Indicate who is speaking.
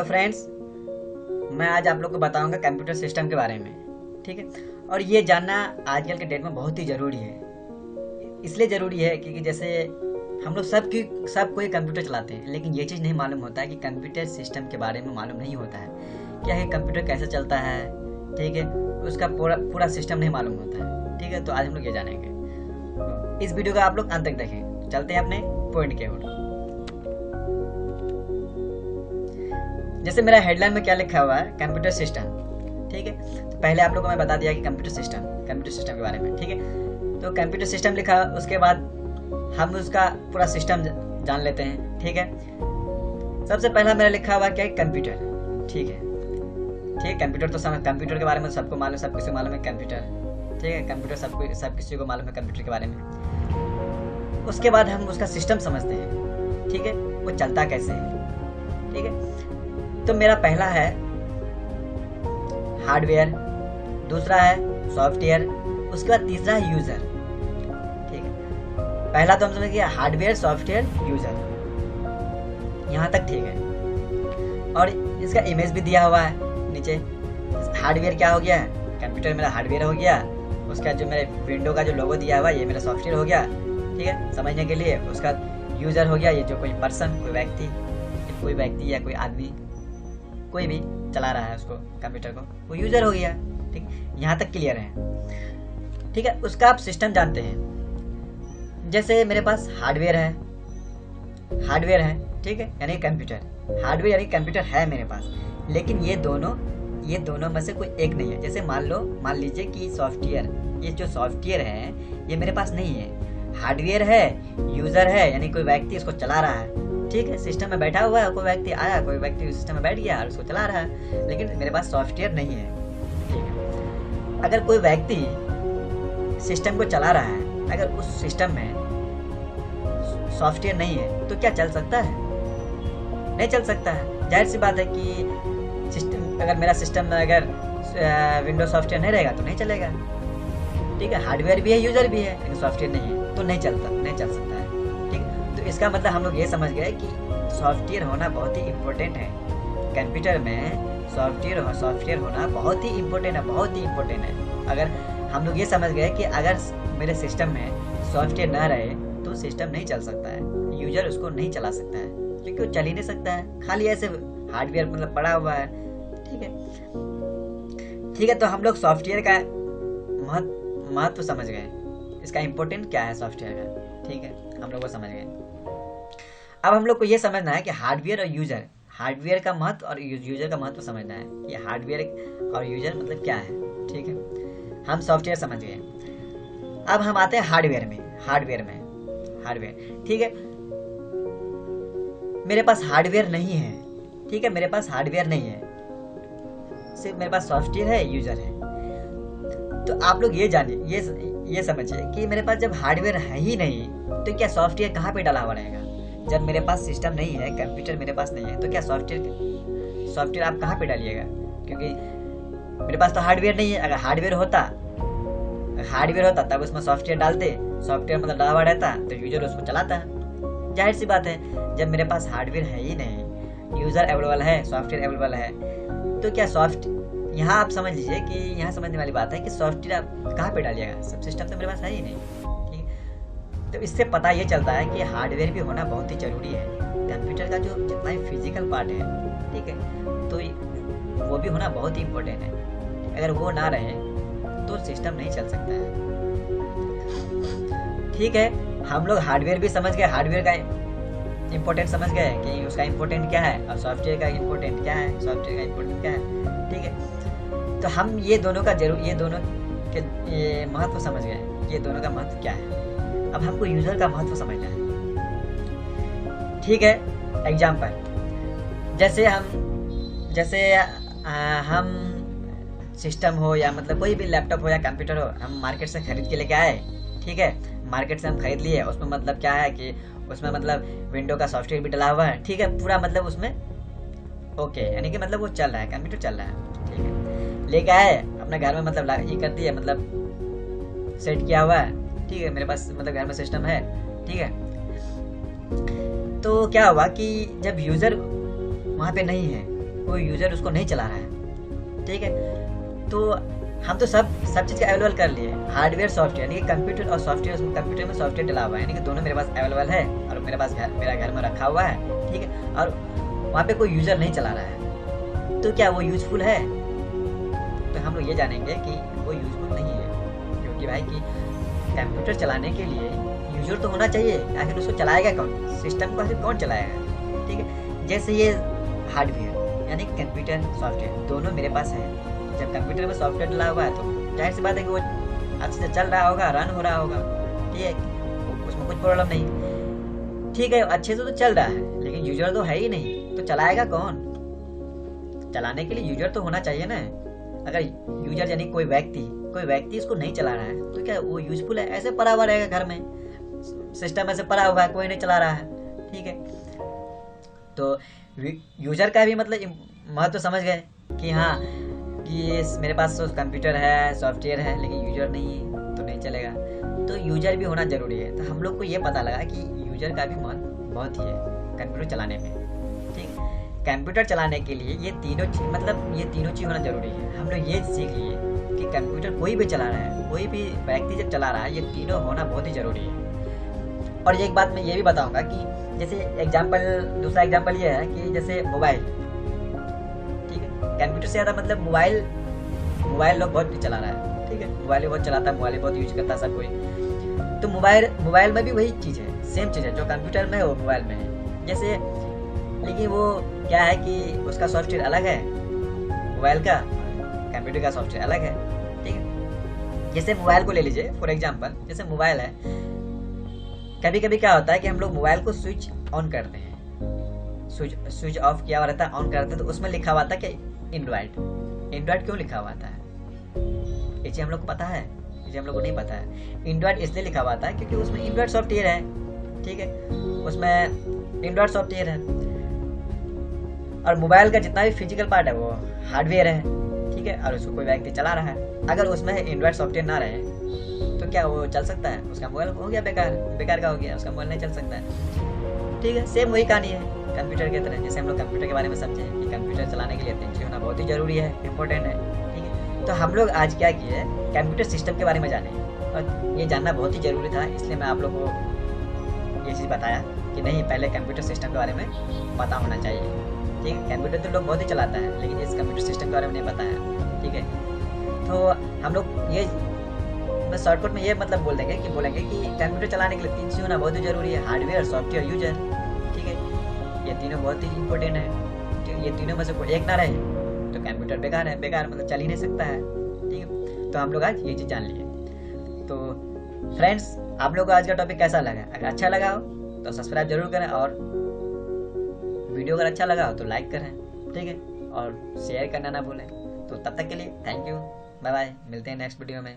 Speaker 1: Hello friends, मैं आज आप लोग को बताऊंगा कंप्यूटर सिस्टम के बारे में। ठीक है, और ये जानना आजकल के डेट में बहुत ही ज़रूरी है। इसलिए ज़रूरी है क्योंकि जैसे हम लोग सब कोई कंप्यूटर चलाते हैं, लेकिन ये चीज़ नहीं मालूम होता है कि कंप्यूटर सिस्टम के बारे में मालूम नहीं होता है। क्या है कंप्यूटर कैसे चलता है, ठीक है, उसका पूरा सिस्टम नहीं मालूम होता है। ठीक है, तो आज हम लोग ये जानेंगे। तो इस वीडियो का आप लोग अंत तक देखें। चलते हैं अपने पॉइंट की ओर। जैसे मेरा हेडलाइन में क्या लिखा हुआ है, कंप्यूटर सिस्टम। ठीक है, तो पहले आप लोगों को मैं बता दिया कि कंप्यूटर सिस्टम के बारे में। ठीक है, तो कंप्यूटर सिस्टम लिखा, उसके बाद हम उसका पूरा सिस्टम जान लेते हैं। ठीक है, सबसे पहला मेरा लिखा हुआ क्या है, कंप्यूटर। ठीक है, कंप्यूटर तो कंप्यूटर के बारे में सबको मालूम, सब किसी को मालूम है कंप्यूटर। ठीक है, कंप्यूटर सब किसी को मालूम है कंप्यूटर के बारे में। उसके बाद हम उसका सिस्टम समझते हैं। ठीक है, वो चलता कैसे है। ठीक है, तो मेरा पहला है हार्डवेयर, दूसरा है सॉफ्टवेयर, उसके बाद तीसरा है यूजर। ठीक है, पहला तो हम समझ गए हार्डवेयर, सॉफ्टवेयर, यूजर, यहाँ तक ठीक है। और इसका इमेज भी दिया हुआ है नीचे। हार्डवेयर क्या हो गया, कंप्यूटर मेरा हार्डवेयर हो गया। उसका जो मेरे विंडो का जो लोगो दिया हुआ है ये मेरा सॉफ्टवेयर हो गया। ठीक है, समझने के लिए। उसका यूजर हो गया, ये जो कोई पर्सन, कोई व्यक्ति या कोई आदमी, कोई भी चला रहा है उसको, कंप्यूटर को, वो यूजर हो गया। ठीक, यहाँ तक क्लियर है। ठीक है, उसका आप सिस्टम जानते हैं। जैसे मेरे पास हार्डवेयर है, ठीक है, यानी कंप्यूटर। हार्डवेयर यानी कंप्यूटर है मेरे पास, लेकिन ये दोनों में से कोई एक नहीं है। जैसे मान लीजिए कि सॉफ्टवेयर, ये जो सॉफ्टवेयर है ये मेरे पास नहीं है। हार्डवेयर है, यूजर है, यानी कोई व्यक्ति इसको चला रहा है। ठीक है, सिस्टम में बैठा हुआ है, कोई व्यक्ति आया, कोई व्यक्ति सिस्टम में बैठ गया और उसको चला रहा है, लेकिन मेरे पास सॉफ्टवेयर नहीं है। ठीक है, अगर कोई व्यक्ति सिस्टम को चला रहा है, अगर उस सिस्टम में सॉफ्टवेयर नहीं है तो क्या चल सकता है? नहीं चल सकता है। जाहिर सी बात है कि सिस्टम, अगर मेरा सिस्टम में अगर विंडोज सॉफ्टवेयर नहीं रहेगा तो नहीं चलेगा। ठीक है, हार्डवेयर भी है, यूजर भी है, लेकिन सॉफ्टवेयर नहीं है तो नहीं चल सकता है। ठीक है, तो इसका मतलब हम लोग ये समझ गए कि सॉफ्टवेयर होना बहुत ही इम्पोर्टेंट है। कंप्यूटर में सॉफ्टवेयर होना बहुत ही इम्पोर्टेंट है। अगर हम लोग ये समझ गए कि अगर मेरे सिस्टम में सॉफ्टवेयर ना रहे तो सिस्टम नहीं चल सकता है, यूजर उसको नहीं चला सकता है, क्योंकि वो चल ही नहीं सकता है, खाली ऐसे हार्डवेयर मतलब पड़ा हुआ है। ठीक है, तो हम लोग सॉफ्टवेयर का महत्व समझ गए, इसका इम्पोर्टेंट क्या है सॉफ्टवेयर का। ठीक है, हम लोग को समझ गए। अब हम लोग को ये समझना है कि हार्डवेयर का महत्व और यूजर का महत्व समझना है कि हार्डवेयर और यूजर मतलब क्या है। ठीक है, हम सॉफ्टवेयर समझ गए। अब हम आते हैं हार्डवेयर में। ठीक है, मेरे पास हार्डवेयर नहीं है। ठीक है, मेरे पास हार्डवेयर नहीं है, सिर्फ मेरे पास सॉफ्टवेयर है, यूजर है। तो आप लोग ये जानिए, ये समझिए कि मेरे पास जब हार्डवेयर है ही नहीं तो क्या सॉफ्टवेयर कहाँ पे डाला हुआ रहेगा? जब मेरे पास सिस्टम नहीं है, कंप्यूटर मेरे पास नहीं है, तो क्या सॉफ्टवेयर आप कहाँ पे डालिएगा? क्योंकि मेरे पास तो हार्डवेयर नहीं है। अगर हार्डवेयर होता तब उसमें सॉफ्टवेयर डालते, सॉफ्टवेयर मतलब डाला हुआ रहता तो यूजर उसको चलाता। जाहिर सी बात है, जब मेरे पास हार्डवेयर है ही नहीं, यूजर अवेलेबल है, सॉफ्टवेयर अवेलेबल है, तो क्या यहाँ आप समझ लीजिए कि यहाँ समझने वाली बात है कि सॉफ्टवेयर आप कहाँ पे डालिएगा? सब सिस्टम तो मेरे पास है ही नहीं। ठीक है, तो इससे पता ये चलता है कि हार्डवेयर भी होना बहुत ही जरूरी है। कंप्यूटर का जो जितना भी फिजिकल पार्ट है, ठीक है, तो वो भी होना बहुत ही इम्पोर्टेंट है। अगर वो ना रहे तो सिस्टम नहीं चल सकता है। ठीक है, हम लोग हार्डवेयर भी समझ गए, हार्डवेयर का इम्पोर्टेंट समझ गए कि उसका इम्पोर्टेंट क्या है, और सॉफ्टवेयर का इम्पोर्टेंट क्या है। ठीक है, तो हम ये दोनों के ये महत्व समझ गए, ये दोनों का महत्व क्या है। अब हमको यूजर का महत्व समझना है। ठीक है, एग्जाम्पल, जैसे हम सिस्टम हो या मतलब कोई भी लैपटॉप हो या कंप्यूटर हो, हम मार्केट से खरीद के लेके आए। ठीक है, मार्केट से हम खरीद लिए, उसमें मतलब क्या है कि उसमें मतलब विंडो का सॉफ्टवेयर भी डला हुआ है। ठीक है, पूरा मतलब उसमें ओके, यानी कि मतलब वो चल रहा है, कंप्यूटर चल रहा है। ठीक है, लेके आए अपने घर में, मतलब ये कर दिए, मतलब सेट किया हुआ है। ठीक है, मेरे पास मतलब घर में सिस्टम है। ठीक है, तो क्या हुआ कि जब यूजर वहाँ पे नहीं है, वो यूज़र उसको नहीं चला रहा है, ठीक है। तो हम तो सब चीज़ का अवेलेबल कर लिए, हार्डवेयर सॉफ्टवेयर, यानी कि कंप्यूटर और सॉफ्टवेयर, कंप्यूटर में सॉफ्टवेयर डला हुआ है, यानी कि दोनों मेरे पास अवेलेबल है और मेरे पास मेरा घर में रखा हुआ है, ठीक है। और वहाँ पे कोई यूज़र नहीं चला रहा है, तो क्या वो यूजफुल है? तो हम लोग ये जानेंगे कि वो यूजफुल नहीं है, क्योंकि भाई कि कंप्यूटर चलाने के लिए यूजर तो होना चाहिए, आखिर उसको चलाएगा कौन, सिस्टम को आखिर कौन चलाएगा, ठीक है। जैसे ये हार्डवेयर यानी कंप्यूटर सॉफ्टवेयर दोनों मेरे पास है। जब कंप्यूटर में सॉफ्टवेयर डला हुआ है तो जाहिर सी बात है कि वो अच्छे से चल रहा होगा, रन हो रहा होगा, ठीक है, उसमें कुछ प्रॉब्लम नहीं, ठीक है, अच्छे से तो चल रहा है। लेकिन यूजर तो है ही नहीं, तो चलाएगा कौन? चलाने के लिए यूजर तो होना चाहिए ना। अगर यूजर यानी कोई व्यक्ति इसको नहीं चला रहा है तो क्या वो यूजफुल है? ऐसे पड़ा हुआ रहेगा घर में, सिस्टम ऐसे पड़ा हुआ है, कोई नहीं चला रहा है, ठीक है। तो यूजर का भी मतलब महत्व समझ गए कि हाँ कि मेरे पास तो कंप्यूटर है, सॉफ्टवेयर है, लेकिन यूजर नहीं है तो नहीं चलेगा, तो यूजर भी होना जरूरी है। तो हम लोग को ये पता लगा कि यूजर का भी महत्व बहुत ही है कंप्यूटर चलाने में, ठीक। कंप्यूटर चलाने के लिए ये तीनों चीज़ होना जरूरी है। हम लोग ये सीख लिए कि कंप्यूटर कोई भी चला रहा है, कोई भी व्यक्ति जब चला रहा है, ये तीनों होना बहुत ही जरूरी है। और एक बात मैं ये भी बताऊंगा कि जैसे दूसरा एग्जाम्पल ये है कि जैसे मोबाइल, ठीक है, कंप्यूटर से ज़्यादा मतलब मोबाइल लोग बहुत चला रहा है, ठीक है, मोबाइल बहुत चलाता है, मोबाइल बहुत यूज करता है सब कोई। तो मोबाइल में भी वही चीज़ है, सेम चीज़ है, जो कंप्यूटर में है वो मोबाइल में है। जैसे लेकिन वो क्या है कि उसका सॉफ्टवेयर अलग है, मोबाइल का, कंप्यूटर का सॉफ्टवेयर अलग है, ठीक है। जैसे मोबाइल को ले लीजिए फॉर एग्जांपल, जैसे मोबाइल है, कभी कभी क्या होता है कि हम लोग मोबाइल को स्विच ऑन करते हैं, स्विच ऑफ किया हुआ रहता है, ऑन करते हैं तो उसमें लिखा हुआ था कि एंड्रॉइड क्यों लिखा हुआ था? ये चीज़ हम लोग को पता है? ये चीज़ हम लोग को नहीं पता है। एंड्रॉइड इसलिए लिखा हुआ था क्योंकि उसमें एंड्रॉइड सॉफ्टवेयर है, ठीक है, उसमें एंड्रॉइड सॉफ्टवेयर है। और मोबाइल का जितना भी फिजिकल पार्ट है वो हार्डवेयर है, ठीक है, और उसको कोई व्यक्ति चला रहा है। अगर उसमें एंड्रॉइड सॉफ्टवेयर ना रहे तो क्या वो चल सकता है? उसका मोबाइल हो गया बेकार का हो गया, उसका मोबाइल नहीं चल सकता है, ठीक है। सेम वही कहानी है कंप्यूटर की तरह। जैसे हम लोग कंप्यूटर के बारे में समझे कि कंप्यूटर चलाने के लिए 3 चीज़ होना बहुत ही जरूरी है, इंपॉर्टेंट है, ठीक है। तो हम लोग आज क्या किए, कंप्यूटर सिस्टम के बारे में जाने, और ये जानना बहुत ही जरूरी था, इसलिए मैं आप लोग को ये चीज़ बताया कि नहीं, पहले कंप्यूटर सिस्टम के बारे में पता होना चाहिए, ठीक है। कंप्यूटर तो लोग बहुत ही चलाता है, लेकिन इस कंप्यूटर सिस्टम के बारे में नहीं पता है, ठीक है। तो हम लोग ये मैं शॉर्टकट में ये मतलब बोलेंगे कि कंप्यूटर चलाने के लिए 3 चीज़ होना बहुत ही जरूरी है, हार्डवेयर, सॉफ्टवेयर, यूजर, ठीक है। ये तीनों बहुत ही इंपॉर्टेंट है। ये तीनों में से कोई एक ना रहे तो कंप्यूटर बेकार मतलब चल ही नहीं सकता है, ठीक है। तो हम लोग आज ये चीज़ जान लिए। तो फ्रेंड्स, आप लोग को आज का टॉपिक कैसा लगा? अगर अच्छा लगा हो तो सब्सक्राइब जरूर करें, और वीडियो अगर अच्छा लगा हो तो लाइक करें, ठीक है, और शेयर करना ना भूलें। तो तब तक के लिए थैंक यू, बाय बाय, मिलते हैं नेक्स्ट वीडियो में।